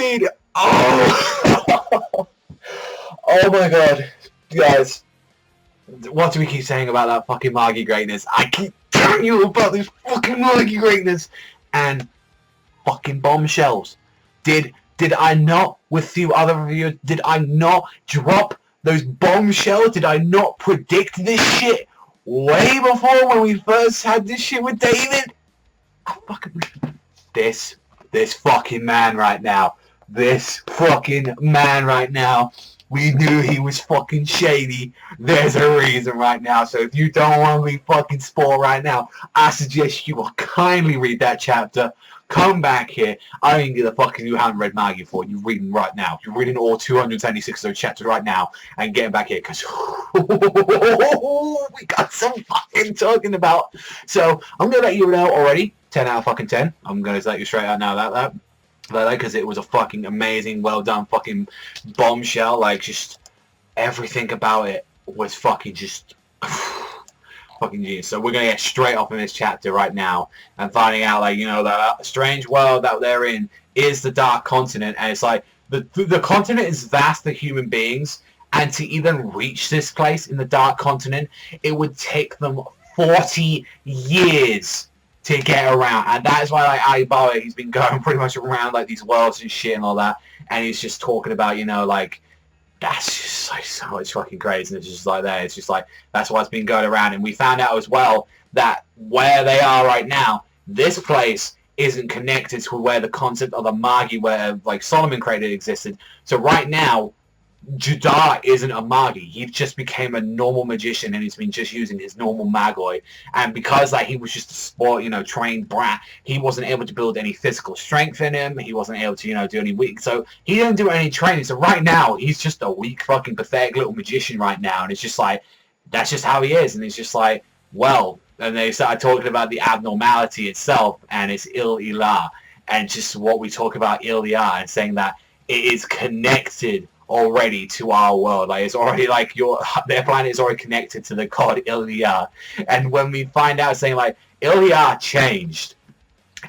mean? Oh! Oh my god. Guys, what do we keep saying about that fucking Magi greatness? I keep telling you about this fucking Magi greatness and fucking bombshells. Did I not, with you other reviewers, did I not drop those bombshells? Did I not predict this shit way before when we first had this shit with David? I fucking... This fucking man right now. This fucking man right now. We knew he was fucking shady. There's a reason right now. So if you don't want to be fucking spoiled right now, I suggest you will kindly read that chapter. Come back here. I don't even give a fuck if you haven't read Magi before. You're reading right now. You're reading all 276 of those chapters right now and getting back here because we got some fucking talking about. So I'm gonna let you know already. 10 out of fucking 10. I'm gonna let you straight out now that because it was a fucking amazing, well done fucking bombshell. Like just everything about it was fucking just. Fucking genius. So we're gonna get straight off in this chapter right now and finding out, like, you know, that strange world that they're in is the Dark Continent, and it's like the continent is vast of human beings, and to even reach this place in the Dark Continent, it would take them 40 years to get around, and that is why, like, Alibaba, he's been going pretty much around like these worlds and shit and all that, and he's just talking about, you know, like. That's just like so much fucking crazy, and it's just like that. It's just like that's what's been going around, and we found out as well that where they are right now, this place isn't connected to where the concept of the Magi, where like Solomon created, existed. So right now, Judar isn't a Magi. He just became a normal magician, and he's been just using his normal Magoi. And because like he was just a sport, you know, trained brat, he wasn't able to build any physical strength in him. He wasn't able to, you know, do any weak. So he didn't do any training. So right now, he's just a weak, fucking pathetic little magician right now. And it's just like that's just how he is. And it's just like, well, and they started talking about the abnormality itself, and it's Il-Ilah, and just what we talk about Il-Ilah, and saying that it is connected already to our world. Like it's already like their planet is already connected to the god Il-Ilah. And when we find out saying like Il-Ilah changed,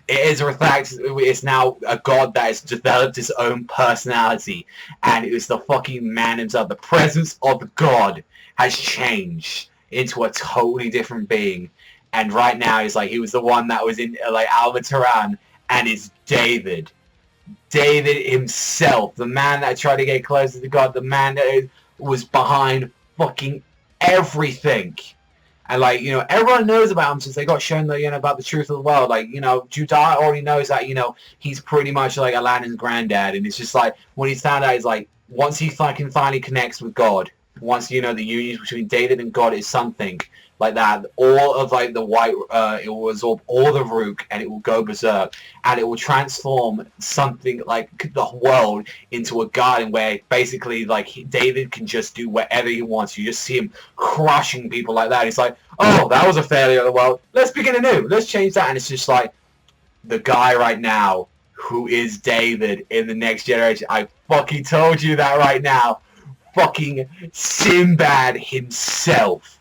it is a fact, it's now a god that has developed his own personality, and it was the fucking man himself. The presence of the god has changed into a totally different being, and right now he's like, he was the one that was in like Almataran, and it's David himself, the man that tried to get closer to God, the man that was behind fucking everything. And like, you know, everyone knows about him since they got shown the, you know, about the truth of the world. Like, you know, Judar already knows that, you know, he's pretty much like Aladdin's granddad. And it's just like, when he's found out, he's like, once he fucking finally connects with God, once, you know, the union between David and God is something like that, all of like the white, it will absorb all the Rook, and it will go berserk, and it will transform something like the world into a garden where basically like David can just do whatever he wants. You just see him crushing people like that. It's like, oh, that was a failure of the world. Let's begin anew. Let's change that. And it's just like the guy right now who is David in the next generation. I fucking told you that right now. Fucking Sinbad himself.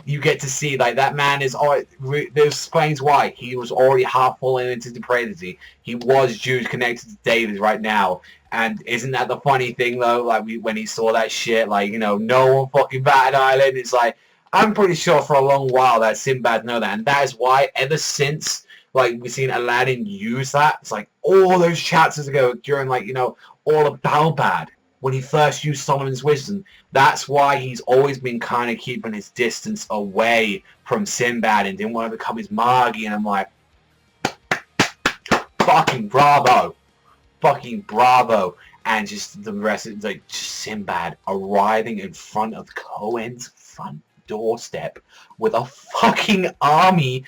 You get to see like that man is already. This explains why he was already half falling into depravity. He was Jews connected to David right now, and isn't that the funny thing though? Like when he saw that shit, like, you know, no one fucking batted an eyelid. It's like, I'm pretty sure for a long while that Sinbad know that, and that is why ever since like we've seen Aladdin use that. It's like all those chapters ago during like, you know, all of Balbad, when he first used Solomon's wisdom. That's why he's always been kind of keeping his distance away from Sinbad and didn't want to become his Magi. And I'm like, fucking bravo. Fucking bravo. And just the rest of like just Sinbad arriving in front of Cohen's front doorstep with a fucking army,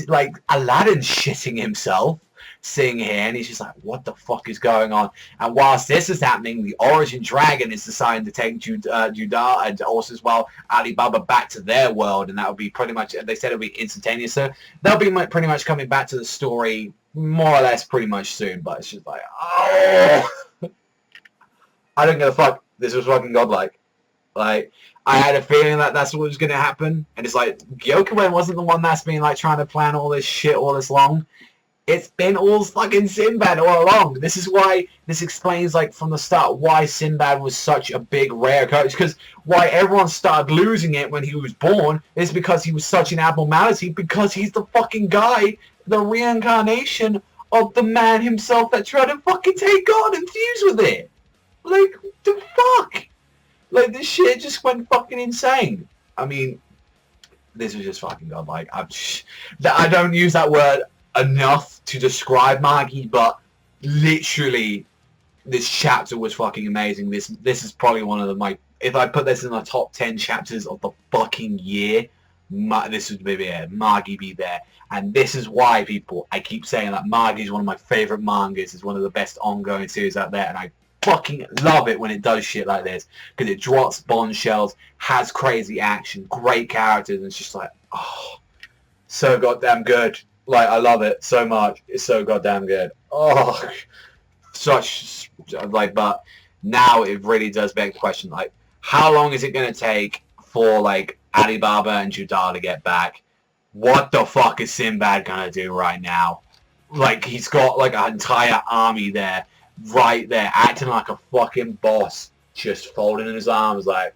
like Aladdin shitting himself, sitting here, and he's just like, what the fuck is going on? And whilst this is happening, the Origin Dragon is deciding to take Judar and also as well Alibaba back to their world, and that would be pretty much, they said it would be instantaneous, so they'll be pretty much coming back to the story more or less pretty much soon. But it's just like, oh, I don't give a fuck. This was fucking godlike. Like, I had a feeling that that's what was going to happen, and it's like, Gyokuen wasn't the one that's been like trying to plan all this shit all this long. It's been all fucking Sinbad all along. This is why, this explains, like, from the start why Sinbad was such a big, rare character. Because why everyone started losing it when he was born is because he was such an abnormality, because he's the fucking guy, the reincarnation of the man himself that tried to fucking take God and fuse with it. Like, the fuck? Like, this shit just went fucking insane. I mean, this was just fucking godlike. I don't use that word enough to describe Magi, but literally, this chapter was fucking amazing. This is probably one of my... If I put this in the top 10 chapters of the fucking year, this would be there. Magi be there. And this is why, people, I keep saying that Magi is one of my favourite mangas. It's one of the best ongoing series out there, and I fucking love it when it does shit like this, because it drops bombshells, has crazy action, great characters, and it's just like, oh, so goddamn good. Like, I love it so much. It's so goddamn good. Oh, such, like, but now it really does beg the question, like, how long is it going to take for, like, Alibaba and Judar to get back? What the fuck is Sinbad going to do right now? Like, he's got, like, an entire army there, right there, acting like a fucking boss, just folding in his arms, like,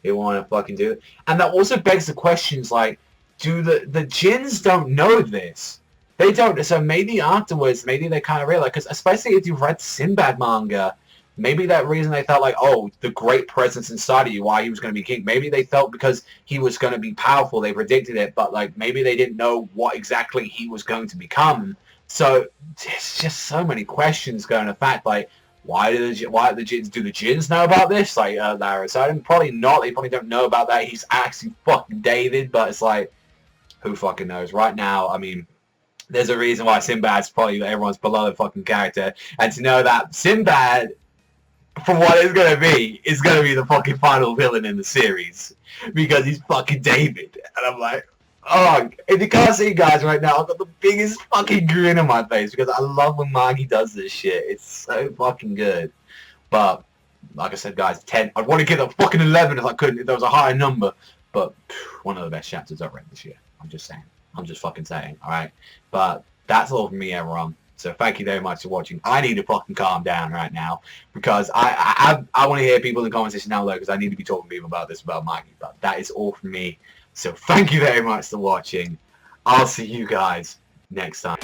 you want to fucking do it? And that also begs the questions, like, do the Jins don't know this? They don't, so maybe afterwards, maybe they kind of realize, because especially if you've read Sinbad manga, maybe that reason they felt like, oh, the great presence inside of you, why he was going to be king. Maybe they felt because he was going to be powerful, they predicted it, but, like, maybe they didn't know what exactly he was going to become. So, there's just so many questions going to fact, like, why do the Jins know about this? Like, Lara, so probably not, they probably don't know about that. He's actually fucking David, but it's like, who fucking knows? Right now, I mean, there's a reason why Sinbad's probably everyone's beloved fucking character, and to know that Sinbad, for what it's gonna be, is gonna be the fucking final villain in the series, because he's fucking David, and I'm like, oh, if you can't see guys right now, I've got the biggest fucking grin on my face, because I love when Magi does this shit. It's so fucking good. But, like I said, guys, 10, I'd want to give it a fucking 11 if I could, if there was a higher number, but one of the best chapters I've read this year. I'm just saying. I'm just fucking saying, alright? But that's all from me, everyone. So thank you very much for watching. I need to fucking calm down right now, because I want to hear people in the comment section down below, because I need to be talking to people about this, about Magi. But that is all from me. So thank you very much for watching. I'll see you guys next time.